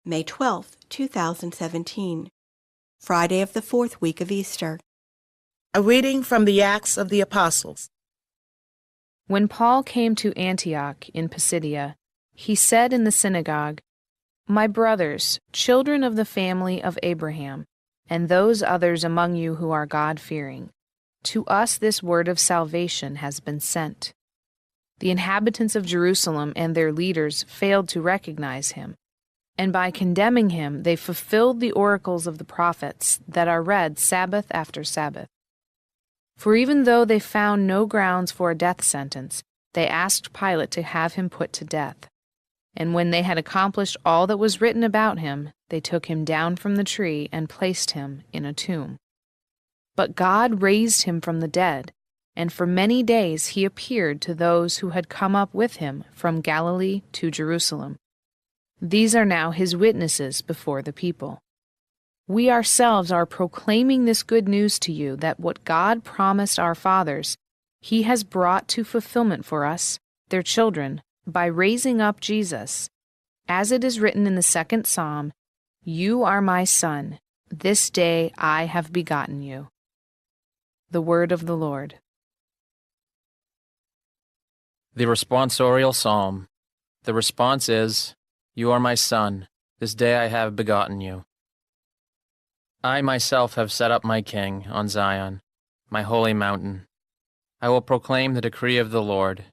May 12, 2017, Friday of the fourth week of Easter. A reading from the Acts of the Apostles. When Paul came to Antioch in Pisidia, he said in the synagogue, "My brothers, children of the family of Abraham, and those others among you who are God-fearing, to us this word of salvation has been sent." The inhabitants of Jerusalem and their leaders failed to recognize him, and by condemning him they fulfilled the oracles of the prophets that are read Sabbath after Sabbath. For even though they found no grounds for a death sentence, they asked Pilate to have him put to death. And when they had accomplished all that was written about him, they took him down from the tree and placed him in a tomb. But God raised him from the dead, and for many days he appeared to those who had come up with him from Galilee to Jerusalem. These are now his witnesses before the people. We ourselves are proclaiming this good news to you, that what God promised our fathers, he has brought to fulfillment for us, their children, by raising up Jesus. As it is written in the second Psalm, "You are my son, this day I have begotten you." The word of the Lord. The responsorial psalm. The response is, "You are my son, this day I have begotten you." I myself have set up my king on Zion, my holy mountain. I will proclaim the decree of the Lord.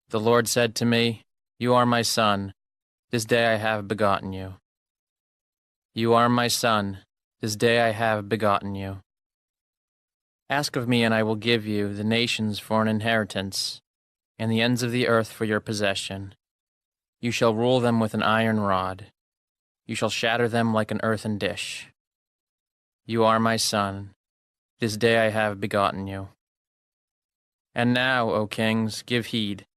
The Lord said to me, "You are my son, this day I have begotten you." You are my son, this day I have begotten you. Ask of me, and I will give you the nations for an inheritance, and the ends of the earth for your possession. You shall rule them with an iron rod. You shall shatter them like an earthen dish. You are my son, this day I have begotten you. And now, O kings, give heed.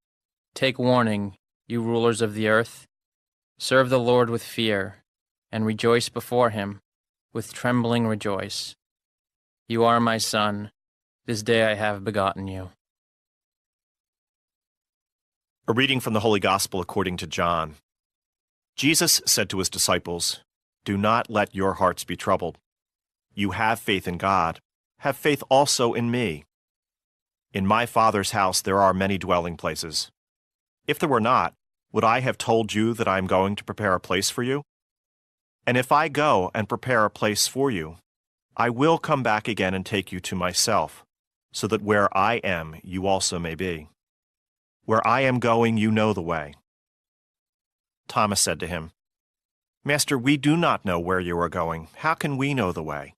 Take warning, you rulers of the earth. Serve the Lord with fear, and rejoice before him, with trembling rejoice. You are my son, this day I have begotten you. A reading from the Holy Gospel according to John. Jesus said to his disciples, "Do not let your hearts be troubled. You have faith in God. Have faith also in me. In my Father's house there are many dwelling places. If there were not, would I have told you that I am going to prepare a place for you? And if I go and prepare a place for you, I will come back again and take you to myself, so that where I am, you also may be. Where I am going, you know the way." Thomas said to him, "Master, we do not know where you are going. How can we know the way?"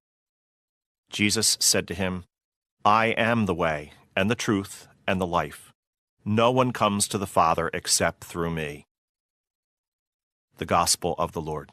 Jesus said to him, "I am the way, and the truth, and the life. No one comes to the Father except through me." The Gospel of the Lord.